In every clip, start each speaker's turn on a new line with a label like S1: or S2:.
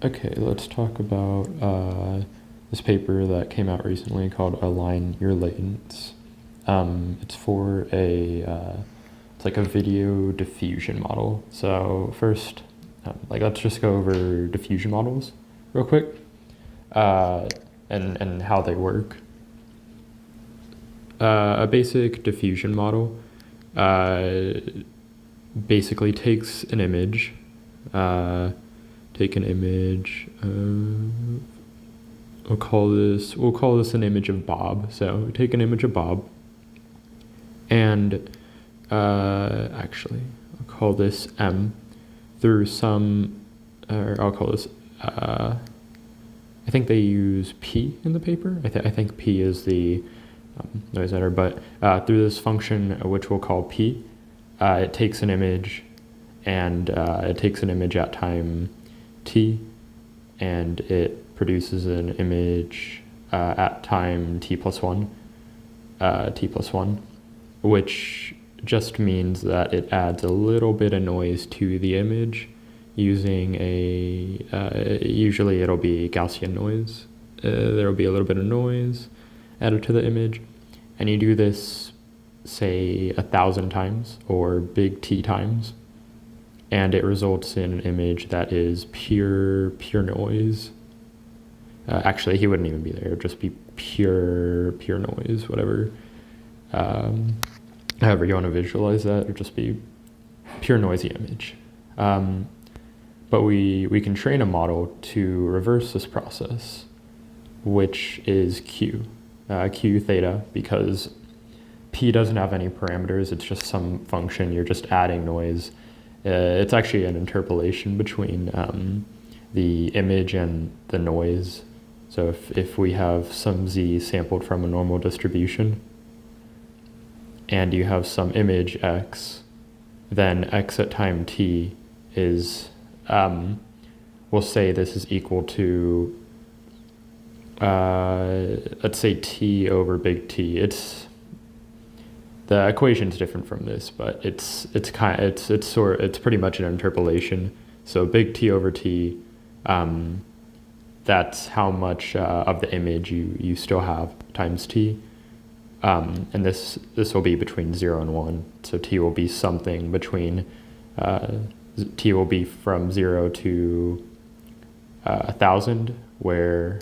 S1: Okay, let's talk about this paper that came out recently called Align Your Latents. It's for it's like a video diffusion model. So first, let's just go over diffusion models real quick, and how they work. A basic diffusion model basically takes an image, take an image, we'll call this an image of Bob. So take an image of Bob, and actually I'll call this M through some, or I'll call this, I think they use P in the paper. I think P is the noise editor, but through this function, which we'll call P, it takes an image, and it takes an image at time t, and it produces an image at time t plus 1, which just means that it adds a little bit of noise to the image using usually it'll be Gaussian noise. There'll be a little bit of noise added to the image, and you do this, say, 1,000 times or big T times, and it results in an image that is pure noise. Actually, he wouldn't even be there. It would just be pure noise, whatever. However you want to visualize that, it would just be pure noisy image. But we can train a model to reverse this process, which is Q theta, because P doesn't have any parameters. It's just some function. You're just adding noise. It's actually an interpolation between the image and the noise. So if we have some Z sampled from a normal distribution, and you have some image X, then X at time T is, we'll say this is equal to, let's say T over big T. The equation's different from this, but it's pretty much an interpolation. So big T over T, that's how much of the image you still have times T. And this will be between 0 and 1. So T will be something between, T will be from 0 to 1,000, or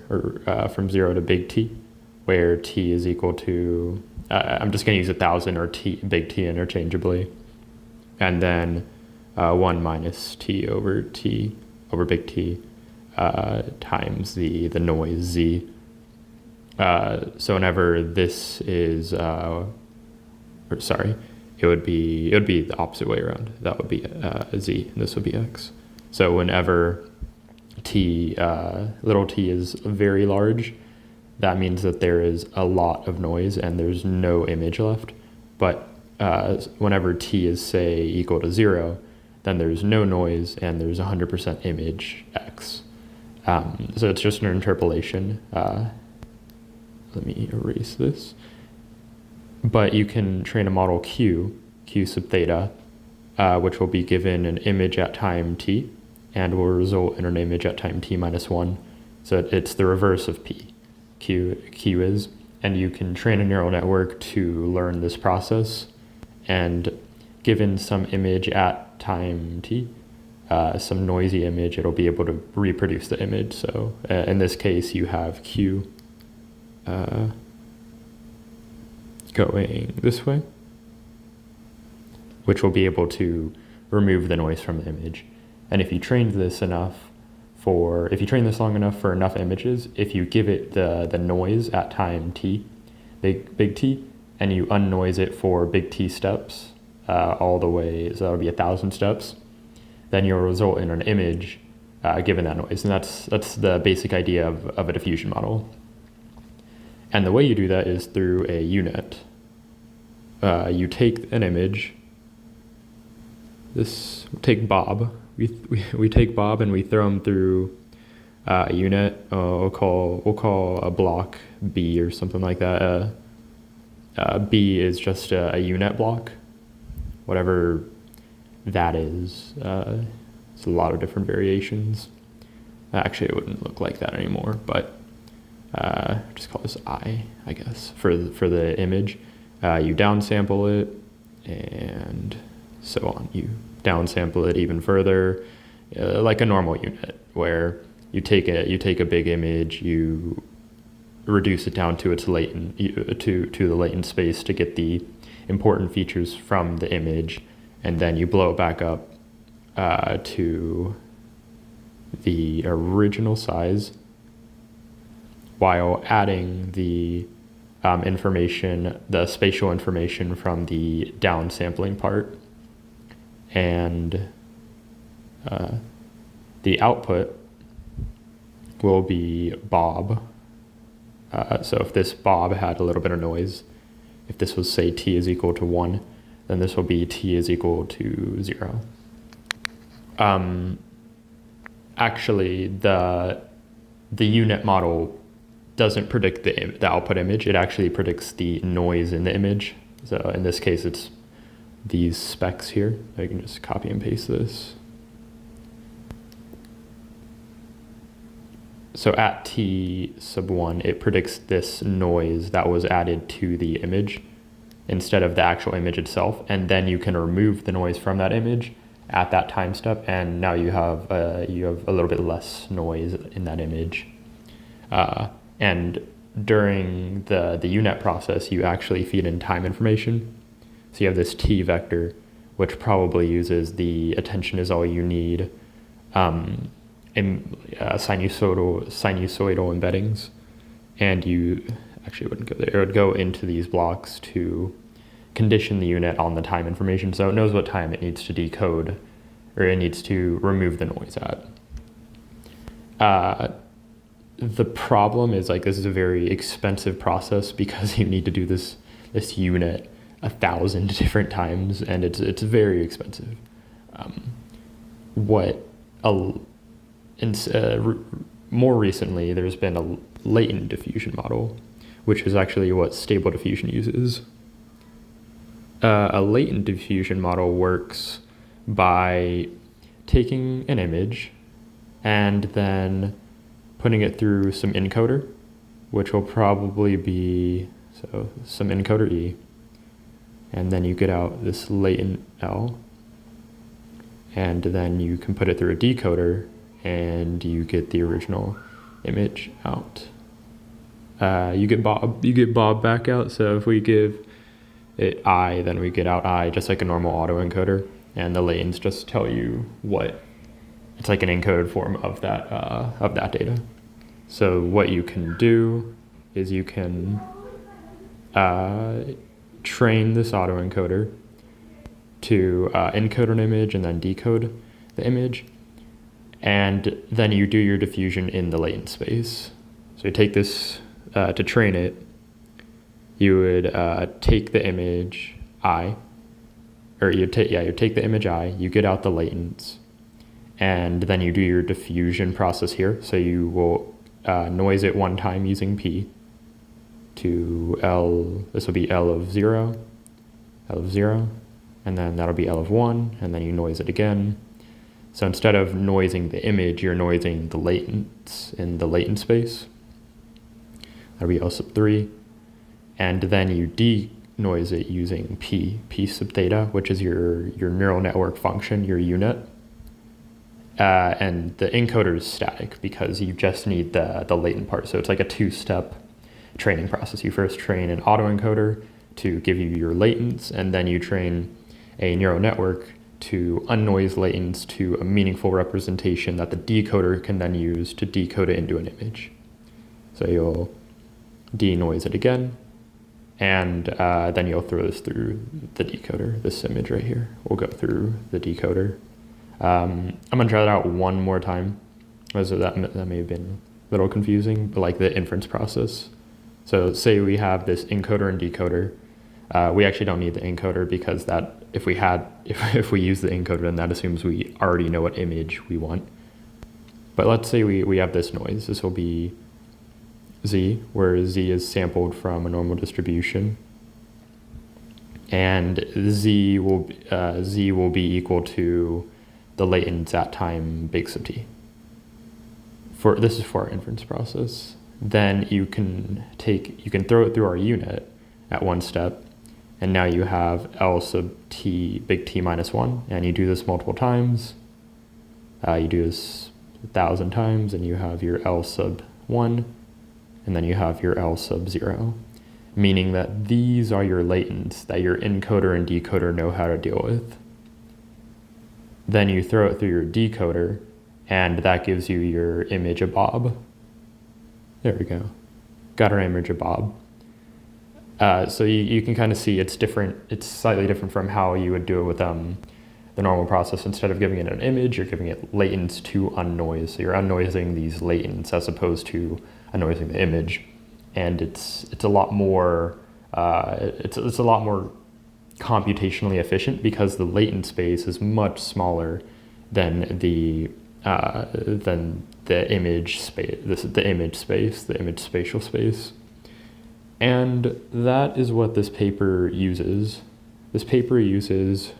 S1: from 0 to big T, where T is equal to, I'm just going to use 1,000 or big T interchangeably, and then 1 minus T over big T times the noise Z. So whenever this is, it would be the opposite way around. That would be Z, and this would be X. So whenever little t is very large, that means that there is a lot of noise and there's no image left. But whenever t is, say, equal to 0, then there's no noise and there's 100% image X. So it's just an interpolation. Let me erase this. But you can train a model Q sub theta, which will be given an image at time t, and will result in an image at time t minus 1. So it's the reverse of P, Q is. And you can train a neural network to learn this process, and given some image at time t, some noisy image, it'll be able to reproduce the image. So in this case, you have Q going this way, which will be able to remove the noise from the image. And if you trained this long enough for enough images, if you give it the noise at time t, big T, and you unnoise it for big T steps, all the way, so that'll be 1,000 steps, then you'll result in an image given that noise. And that's the basic idea of a diffusion model. And the way you do that is through a U-net. You take an image. Take Bob. We take Bob and we throw him through a U-net. We'll call a block B or something like that. B is just a U-net block, whatever that is. It's a lot of different variations. Actually, it wouldn't look like that anymore, but just call this I guess, for the image. You downsample it, and so on. You downsample it even further, like a normal unit, where you take a big image, you reduce it down to its latent to the latent space to get the important features from the image, and then you blow it back up to the original size while adding the information, the spatial information from the downsampling part, and the output will be Bob. So if this Bob had a little bit of noise, if this was, say, t is equal to 1, then this will be t is equal to 0. Actually, the unit model doesn't predict the output image. It actually predicts the noise in the image. So in this case, it's these specs here. I can just copy and paste this. So at t sub 1, it predicts this noise that was added to the image instead of the actual image itself. And then you can remove the noise from that image at that time step, and now you have a little bit less noise in that image. And during the UNet process, you actually feed in time information. So you have this t vector, which probably uses the attention is all you need sinusoidal embeddings, and you actually wouldn't go there. It would go into these blocks to condition the unit on the time information, so it knows what time it needs to decode, or it needs to remove the noise at. The problem is, like, this is a very expensive process because you need to do this unit 1,000 different times, and it's very expensive. More recently, there's been a latent diffusion model, which is actually what Stable Diffusion uses. A latent diffusion model works by taking an image and then putting it through some encoder, which will probably be some encoder E, and then you get out this latent L, and then you can put it through a decoder and you get the original image out. You get Bob back out. So if we give it I, then we get out I, just like a normal autoencoder, and the latents just tell you what it's like, an encoded form of that data. So what you can do is you can train this autoencoder to encode an image and then decode the image, and then you do your diffusion in the latent space. So you take this to train it. You would take the image I, or you take the image I, you get out the latents, and then you do your diffusion process here. So you will noise it one time using P to L. This will be L of 0, and then that'll be L of 1, and then you noise it again. So instead of noising the image, you're noising the latents in the latent space. That'll be L sub 3, and then you denoise it using P sub theta, which is your neural network function, your unit. And the encoder is static because you just need the latent part. So it's like a two-step training process. You first train an autoencoder to give you your latents, and then you train a neural network to unnoise latents to a meaningful representation that the decoder can then use to decode it into an image. So you'll denoise it again, and then you'll throw this through the decoder. This image right here will go through the decoder. I'm gonna try that out one more time. So that may have been a little confusing, but like the inference process. So say we have this encoder and decoder. We actually don't need the encoder because that if we use the encoder, then that assumes we already know what image we want. But let's say we have this noise. This will be Z, where Z is sampled from a normal distribution, and Z will be equal to the latents at time big sub t. this is for our inference process. Then you can throw it through our unit at one step, and now you have L sub t, big T minus 1, and you do this multiple times. You do this 1,000 times, and you have your L sub 1, and then you have your L sub 0, meaning that these are your latents that your encoder and decoder know how to deal with. Then you throw it through your decoder, and that gives you your image of Bob. There we go. Got our image of Bob. So you can kind of see it's different. It's slightly different from how you would do it with the normal process. Instead of giving it an image, you're giving it latents to unnoise. So you're unnoising these latents as opposed to unnoising the image. And it's a lot more it's a lot more computationally efficient because the latent space is much smaller than the image space. This is the image space, the image spatial space. And that is what this paper uses. This paper uses,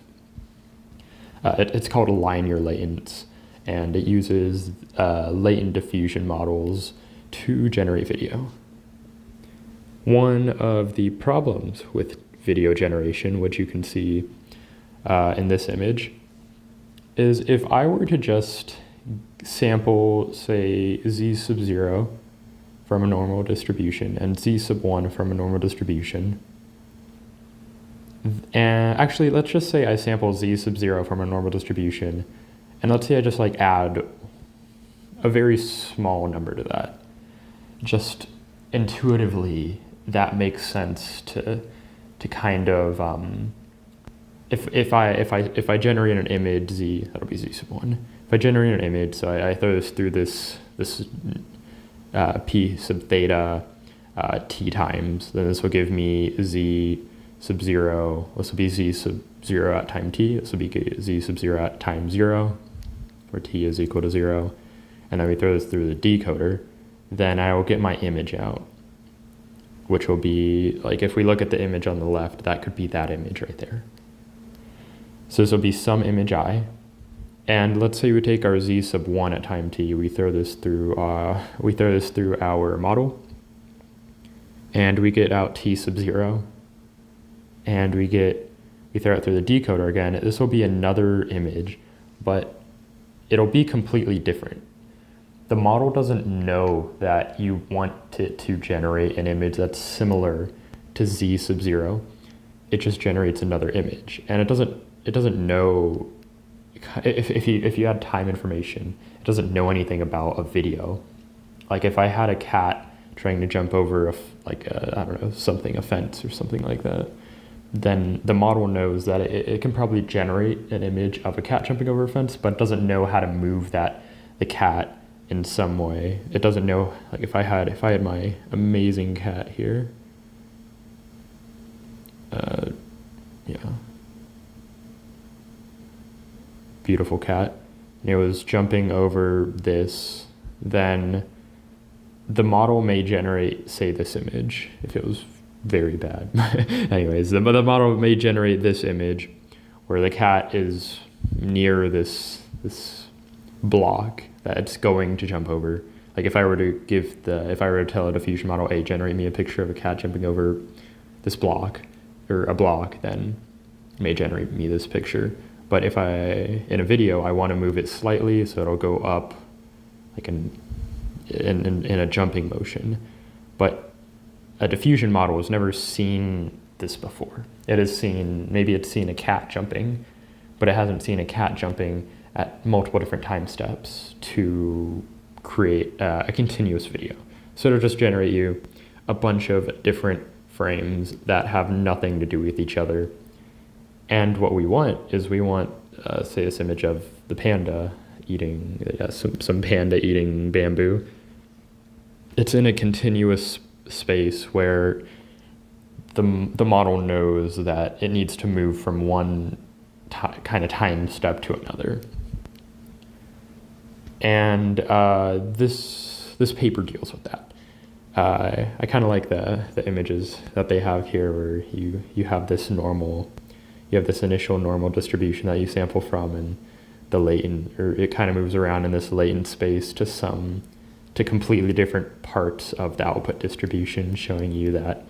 S1: it's called linear latents, and it uses latent diffusion models to generate video. One of the problems with video generation, which you can see in this image, is if I were to just sample, say, z sub 0 from a normal distribution and z sub 1 from a normal distribution. And actually, let's just say I sample z sub 0 from a normal distribution, and let's say I just like add a very small number to that. Just intuitively, that makes sense to kind of if I generate an image z, that'll be z sub 1. If I generate an image, so I throw this through this p sub theta t times, then this will give me z sub 0. This will be z sub 0 at time t. This will be z sub 0 at time 0, where t is equal to 0. And then we throw this through the decoder. Then I will get my image out, which will be, like, if we look at the image on the left, that could be that image right there. So this will be some image I. And let's say we take our z sub 1 at time t, we throw this through our model, and we get out t sub 0, and we throw it through the decoder again. This will be another image, but it'll be completely different. The model doesn't know that you want it to generate an image that's similar to z sub 0. It just generates another image, and it doesn't know. If you add time information, it doesn't know anything about a video. Like if I had a cat trying to jump over I don't know, a fence or something like that, then the model knows that it can probably generate an image of a cat jumping over a fence, but doesn't know how to move the cat in some way. It doesn't know, like if I had my amazing cat here, beautiful cat, and it was jumping over this, then the model may generate, say, this image if it was very bad. Anyways, the model may generate this image where the cat is near this block that it's going to jump over. Like if I were to tell a diffusion model, hey, generate me a picture of a cat jumping over this block, or a block, then it may generate me this picture. But if in a video, I want to move it slightly so it'll go up like in a jumping motion. But a diffusion model has never seen this before. Maybe it's seen a cat jumping, but it hasn't seen a cat jumping at multiple different time steps to create a continuous video. So it'll just generate you a bunch of different frames that have nothing to do with each other. And what we want is say, this image of the panda eating, some panda eating bamboo. It's in a continuous space where the model knows that it needs to move from one kind of time step to another. And this paper deals with that. I kind of like the images that they have here, where you have this initial normal distribution that you sample from, and the latent, or it kind of moves around in this latent space to some to completely different parts of the output distribution, showing you that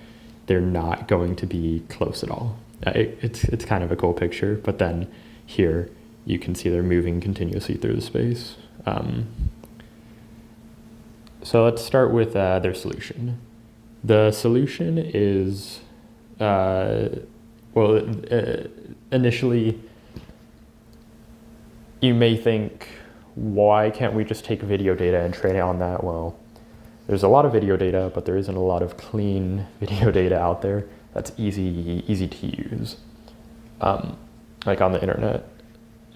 S1: they're not going to be close at all. It's kind of a cool picture, but then here you can see they're moving continuously through the space. So let's start with their solution. The solution is, initially you may think, why can't we just take video data and train it on that? Well, there's a lot of video data, but there isn't a lot of clean video data out there that's easy to use. Like on the internet,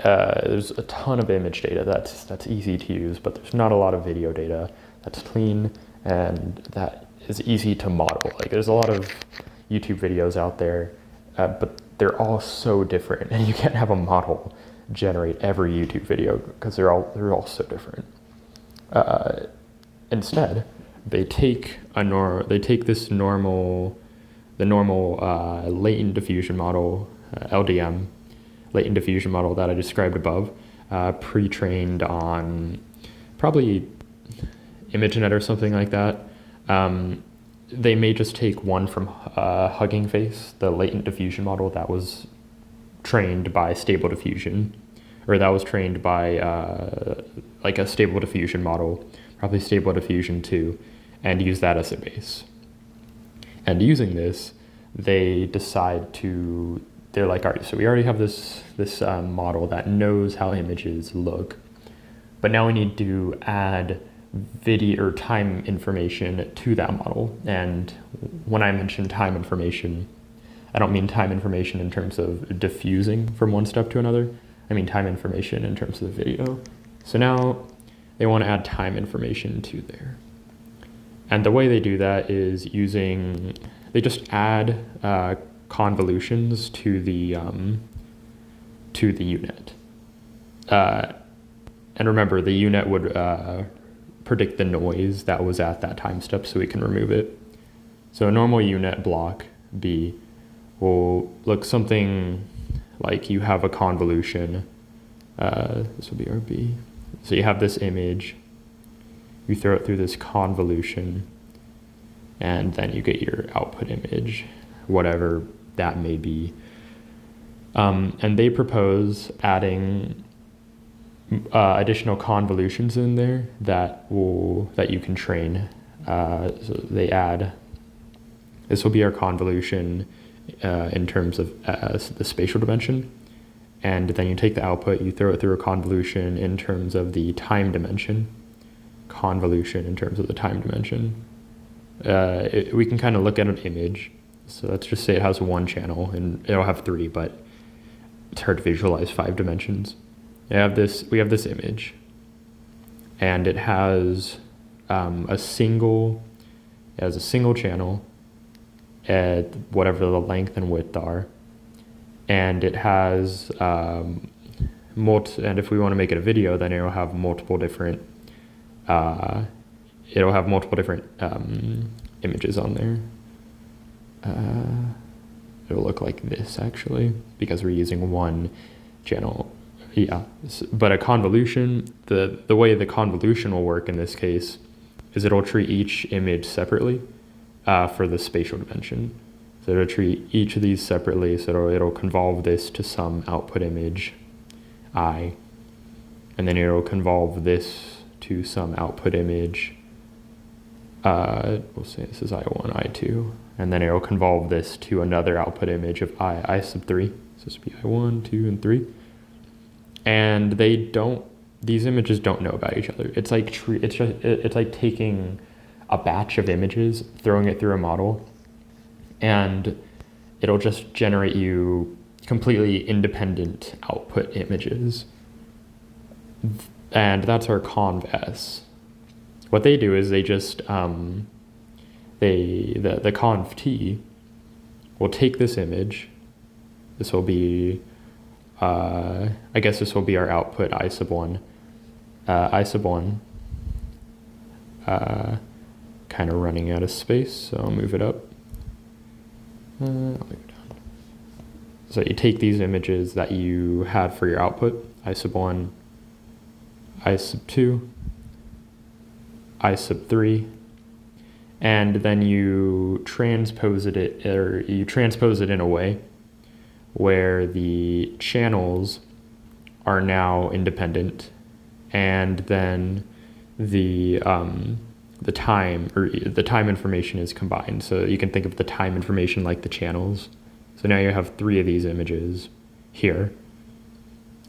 S1: there's a ton of image data that's easy to use, but there's not a lot of video data that's clean and that is easy to model. Like there's a lot of YouTube videos out there, but they're all so different, and you can't have a model generate every YouTube video because they're all so different. Instead, they take the normal latent diffusion model, LDM, latent diffusion model that I described above, pre-trained on probably ImageNet or something like that. They may just take one from Hugging Face, the latent diffusion model that was trained by Stable Diffusion, or that was trained by like a Stable Diffusion model, probably Stable Diffusion 2, and use that as a base. And using this, they decide they're like, all right, so we already have this model that knows how images look, but now we need to add video or time information to that model. And when I mention time information, I don't mean time information in terms of diffusing from one step to another. I mean time information in terms of the video. So now they want to add time information to there. And the way they do that is they just add convolutions to the UNet. And remember, the UNet would predict the noise that was at that time step so we can remove it. So a normal UNet block B will look something like you have a convolution. This will be our B. So you have this image, you throw it through this convolution, and then you get your output image, whatever that may be. And they propose adding additional convolutions in there that you can train. So they add, this will be our convolution in terms of the spatial dimension. And then you take the output, you throw it through a convolution in terms of the time dimension. Convolution in terms of the time dimension. We can kind of look at an image. So let's just say it has one channel, and it'll have 3, but it's hard to visualize 5 dimensions. We have this image, and it has a single channel at whatever the length and width are, and it has and if we want to make it a video, then it'll have multiple different images on there. It'll look like this actually, because we're using one channel. Yeah, but a convolution, the way the convolution will work in this case is it'll treat each image separately for the spatial dimension. So it'll treat each of these separately, so it'll convolve this to some output image I, and then it'll convolve this to some output image, we'll say this is I1, I2, and then it'll convolve this to another output image of I sub 3. So this would be I1, 2, and 3. And these images don't know about each other. It's like it's like taking a batch of images, throwing it through a model, and it'll just generate you completely independent output images. And that's our conv-S. What they do is they just the conv-T will take this image. This will be I guess this will be our output I sub 1. I sub 1 kind of running out of space, so I'll move it up. I'll move it down. So you take these images that you had for your output, I sub 1, I sub 2, I sub 3, and then you transpose it in a way where the channels are now independent, and then the time information is combined. So you can think of the time information like the channels. So now you have 3 of these images here.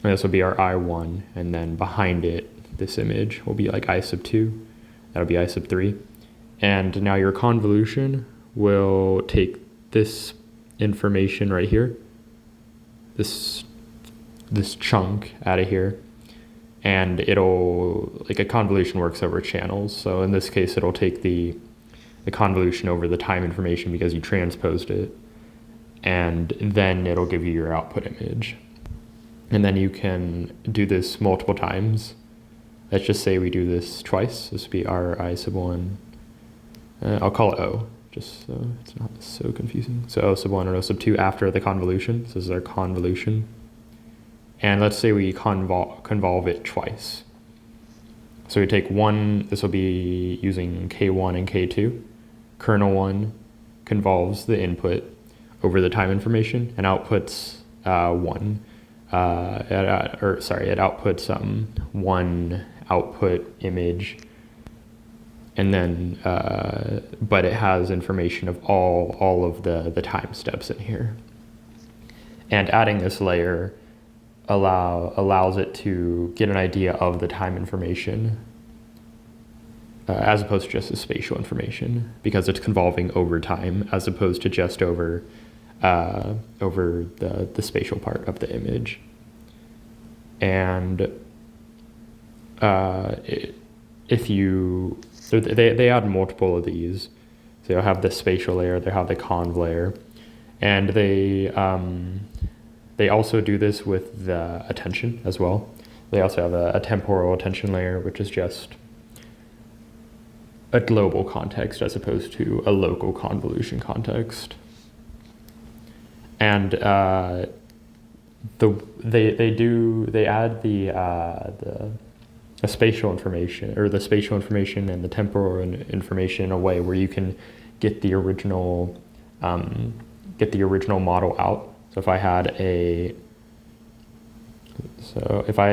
S1: And this will be our I1, and then behind it, this image will be like I sub 2. That'll be I sub 3. And now your convolution will take this information right here, this chunk out of here, and it'll, like a convolution works over channels. So in this case, it'll take the convolution over the time information because you transposed it, and then it'll give you your output image. And then you can do this multiple times. Let's just say we do this twice. This would be our I sub 1. I'll call it O, just so it's not so confusing. So O sub 1 and O sub 2 after the convolution. So this is our convolution. And let's say we convolve it twice. So we take one, this will be using K1 and K2. Kernel 1 convolves the input over the time information and outputs it outputs one output image, and then but it has information of all of the time steps in here. And adding this layer allows it to get an idea of the time information as opposed to just the spatial information, because it's convolving over time as opposed to just over the spatial part of the image. And they add multiple of these, so you'll have the spatial layer, they'll have the conv layer, and they also do this with the attention as well. They also have a temporal attention layer, which is just a global context as opposed to a local convolution context. And they add the spatial information, or the spatial information and the temporal information in a way where you can get the original model out. So if I had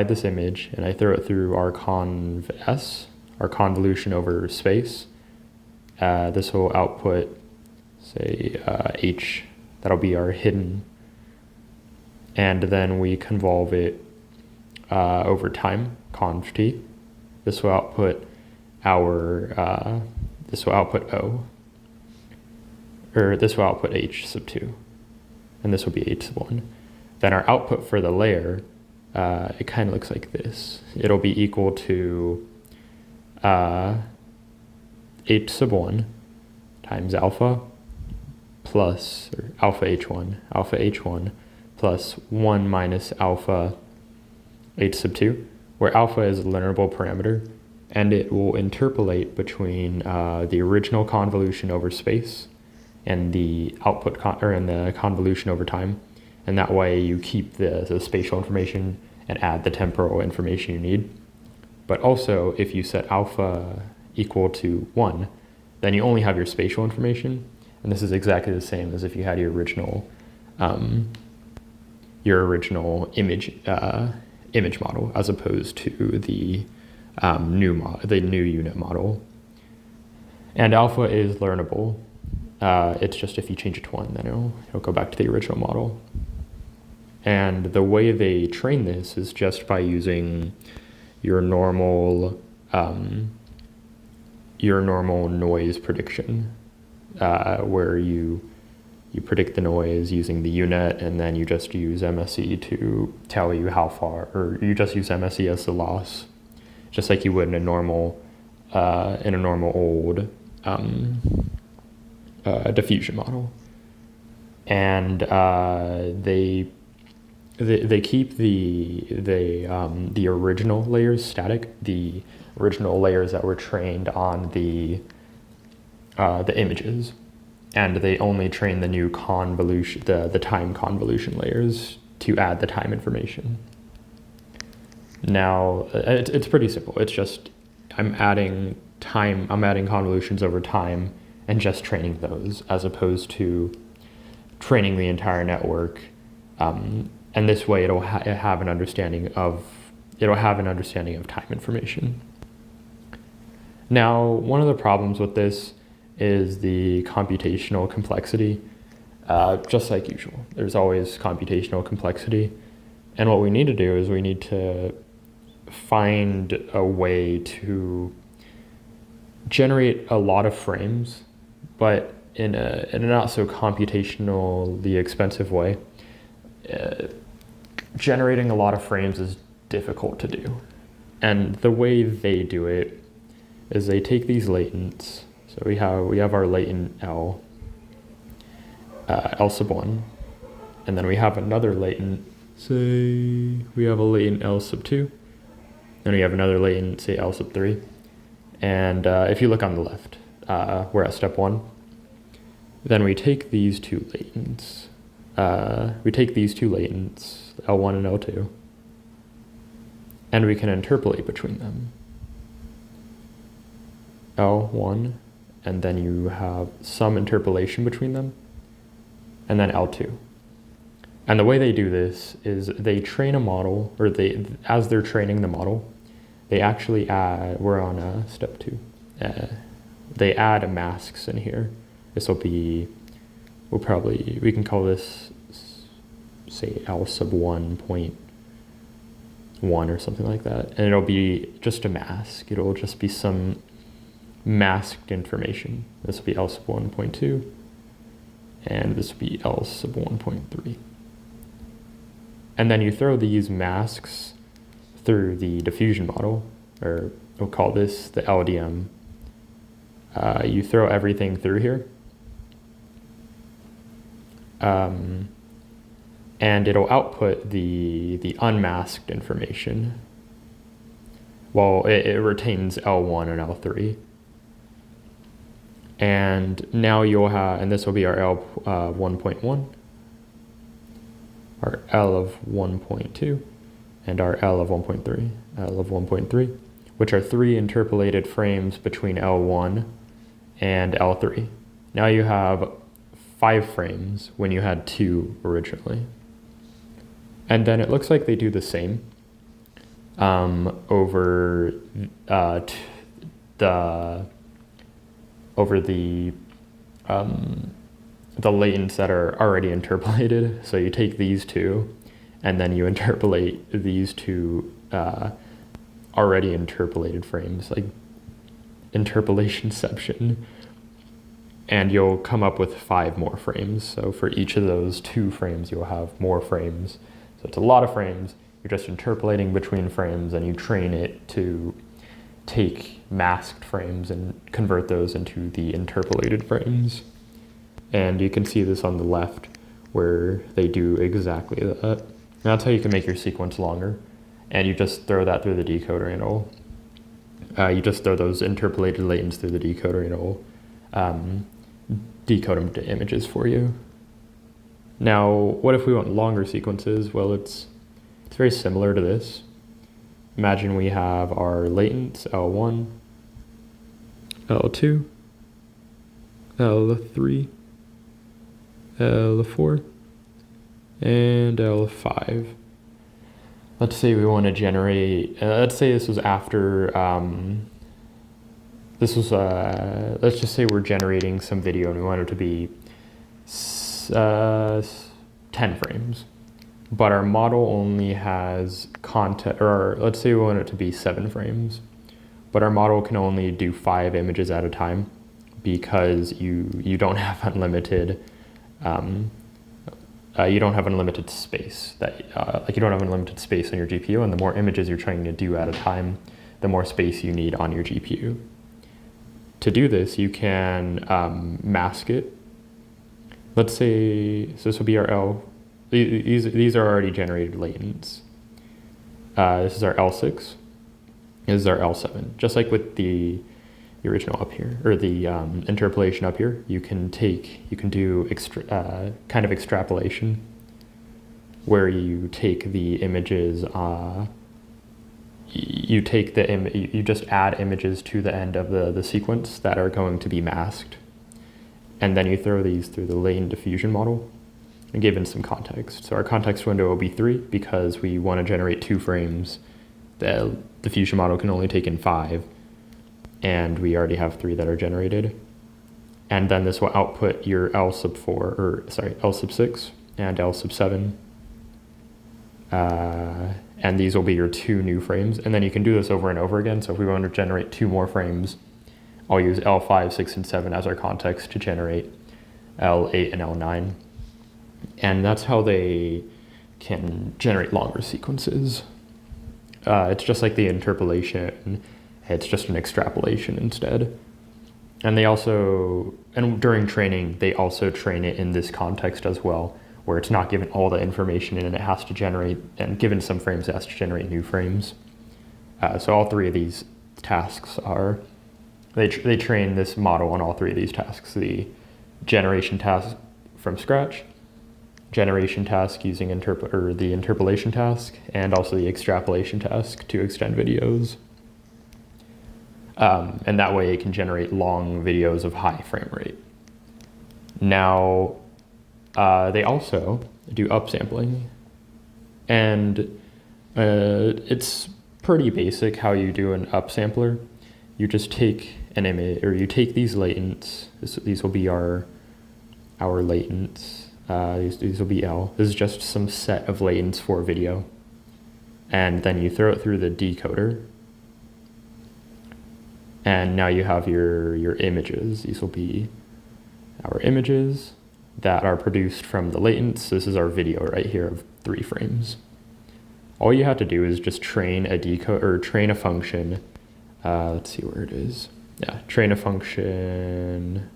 S1: this image and I throw it through our conv S, our convolution over space, this will output, say, H. That'll be our hidden. And then we convolve it over time, conv T. This will output O, or this will output H sub 2, and this will be H sub 1. Then our output for the layer, it kind of looks like this. It'll be equal to H sub 1 times alpha plus, or alpha H1 plus 1 minus alpha H sub 2, where alpha is a learnable parameter, and it will interpolate between the original convolution over space and the output and the convolution over time. And that way you keep the spatial information and add the temporal information you need. But also, if you set alpha equal to 1, then you only have your spatial information. And this is exactly the same as if you had your original image model, as opposed to the new unit model. And alpha is learnable. It's just if you change it to 1, then it'll go back to the original model. And the way they train this is just by using your normal noise prediction, where you predict the noise using the UNet, and then you just use MSE to tell you how far, or you just use MSE as the loss, just like you would in a normal old diffusion model. And they keep the original layers static, the original layers that were trained on the images, and they only train the new convolution, the time convolution layers to add the time information. Now it's pretty simple. It's just I'm adding I'm adding convolutions over time and just training those, as opposed to training the entire network. And this way it'll have an understanding of time information. Now, one of the problems with this is the computational complexity. Just like usual, there's always computational complexity. And what we need to do is we need to find a way to generate a lot of frames, but in a not so computationally expensive way. Generating a lot of frames is difficult to do. And the way they do it is they take these latents. So we have our latent L, L sub 1, and then we have another latent, say we have a latent L sub 2, and we have another latent, say L sub 3. And if you look on the left, we're at step 1. Then we take these two latents. L1 and L2, and we can interpolate between them. L1, and then you have some interpolation between them, and then L2. And the way they do this is they train a model, or as they're training the model, they actually add, we're on step 2, they add masks in here. This will be, we can call this, say, L sub 1.1 or something like that. And it'll be just a mask. It'll just be some masked information. This will be L sub 1.2, and this will be L sub 1.3. And then you throw these masks through the diffusion model, or we'll call this the LDM. You throw everything through here. And it'll output the unmasked information. Well, it retains L1 and L3. And now you'll have, and this will be our L 1.1, our L of 1.2, and our L of 1.3, L of 1.3, which are 3 interpolated frames between L1 and L3. Now you have 5 frames when you had 2 originally. And then it looks like they do the same over the latents that are already interpolated. So you take these two, and then you interpolate these two already interpolated frames, like interpolationception, and you'll come up with 5 more frames. So for each of those 2 frames, you'll have more frames. So it's a lot of frames. You're just interpolating between frames, and you train it to take masked frames and convert those into the interpolated frames. And you can see this on the left where they do exactly that. And that's how you can make your sequence longer. And you just throw that through the decoder, and you just throw those interpolated latents through the decoder, and it'll decode them to images for you. Now, what if we want longer sequences? Well, it's very similar to this. Imagine we have our latents, L1, L2, L3, L4, and L5. Let's say we want to generate, let's say this was after, let's just say we're generating some video and we want it to be 10 frames. But our model only has content, or let's say we want it to be 7 frames, but our model can only do 5 images at a time because you don't have unlimited, space. You don't have unlimited space on your GPU, and the more images you're trying to do at a time, the more space you need on your GPU. To do this, you can mask it. Let's say, so this will be our L. These are already generated latents. This is our L6. This is our L7. Just like with the original up here, or the interpolation up here, you can do kind of extrapolation, where you take the images, you take you just add images to the end of the sequence that are going to be masked. And then you throw these through the latent diffusion model and give in some context. So our context window will be 3 because we want to generate 2 frames. The diffusion model can only take in 5, and we already have 3 that are generated. And then this will output your L sub 6 and L sub 7. And these will be your 2 new frames. And then you can do this over and over again. So if we want to generate 2 more frames, I'll use L5, 6, and 7 as our context to generate L8 and L9. And that's how they can generate longer sequences. It's just like the interpolation. It's just an extrapolation instead. And they also, and during training, they also train it in this context as well, where it's not given all the information in and it has to generate, and given some frames, it has to generate new frames. So all 3 of these tasks are, they train this model on all 3 of these tasks: the generation task from scratch, generation task using the interpolation task, and also the extrapolation task to extend videos. And that way it can generate long videos of high frame rate. Now, they also do upsampling, and it's pretty basic how you do an upsampler. You just take an image, or you take these latents. These will be our latents. These will be L. This is just some set of latents for video. And then you throw it through the decoder. And now you have your images. These will be our images that are produced from the latents. This is our video right here of 3 frames. All you have to do is just train train a function. Let's see where it is. Yeah, train a function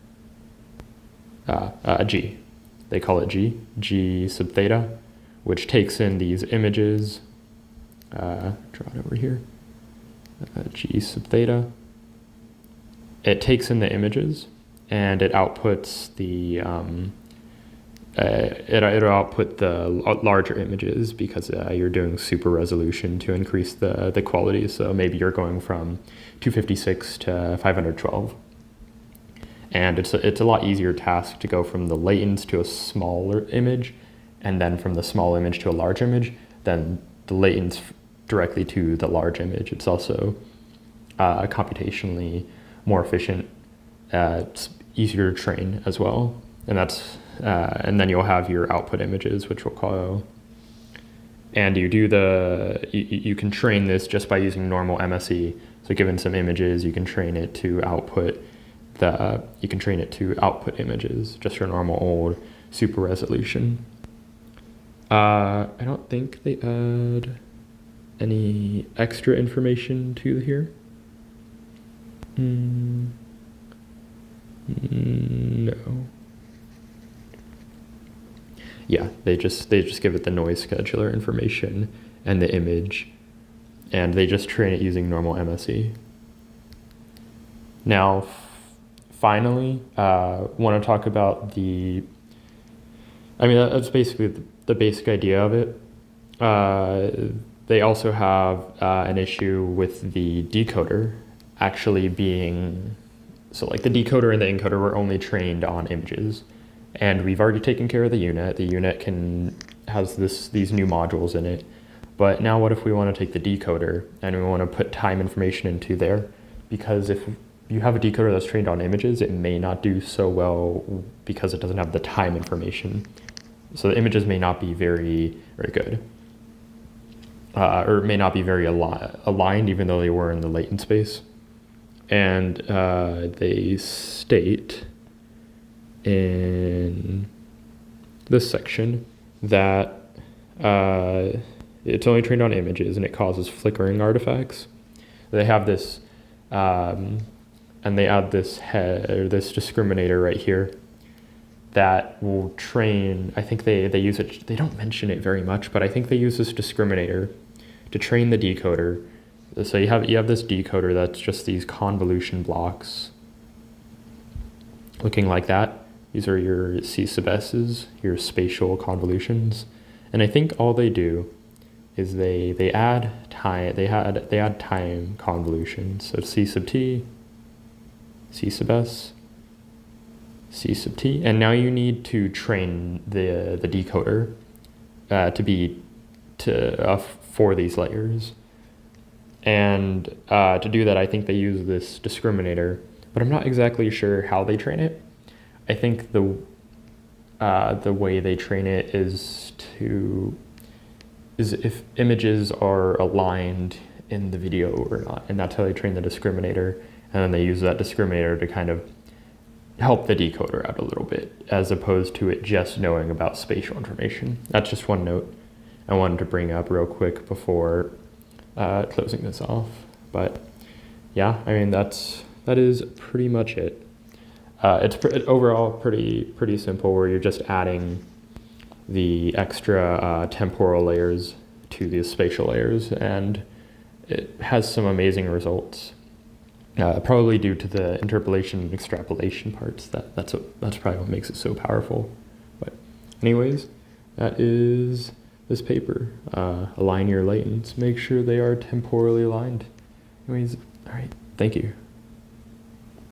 S1: G. They call it G sub theta, which takes in these images. Draw it over here. G sub theta. It takes in the images and it outputs the it'll output the larger images because you're doing super resolution to increase the quality. So maybe you're going from 256 to 512. And it's a lot easier task to go from the latents to a smaller image, and then from the small image to a large image, than the latents directly to the large image. It's also computationally more efficient. It's easier to train as well, and then you'll have your output images, which we'll call. And you can train this just by using normal MSE. So given some images, you can train it to output images, just your normal old super resolution. I don't think they add any extra information to here. No. Yeah, they just give it the noise scheduler information and the image, and they just train it using normal MSE. Now, finally, want to talk about that's basically the basic idea of it. They also have an issue with the decoder actually being, so like the decoder and the encoder were only trained on images, and we've already taken care of the unit. The unit has these new modules in it, but now what if we want to take the decoder and we want to put time information into there? Because if you have a decoder that's trained on images, it may not do so well because it doesn't have the time information. So the images may not be very, very good. Or it may not be very aligned, even though they were in the latent space. And they state in this section that it's only trained on images and it causes flickering artifacts. They have this, and they add this this discriminator right here that will train. I think they use it. They don't mention it very much, but I think they use this discriminator to train the decoder. So you have this decoder that's just these convolution blocks looking like that. These are your C sub S's, your spatial convolutions. And I think all they do is they add time, they add time convolution. So C sub t, C sub s, C sub t, and now you need to train the decoder for these layers. And to do that, I think they use this discriminator, but I'm not exactly sure how they train it. I think the way they train it is if images are aligned in the video or not, and that's how they train the discriminator. And then they use that discriminator to kind of help the decoder out a little bit, as opposed to it just knowing about spatial information. That's just one note I wanted to bring up real quick before closing this off. But yeah, I mean, that is pretty much it. It's overall pretty simple, where you're just adding the extra temporal layers to the spatial layers, and it has some amazing results. Probably due to the interpolation and extrapolation parts. That's probably what makes it so powerful. But anyways, that is this paper. Align your latents. Make sure they are temporally aligned. Anyways, all right. Thank you.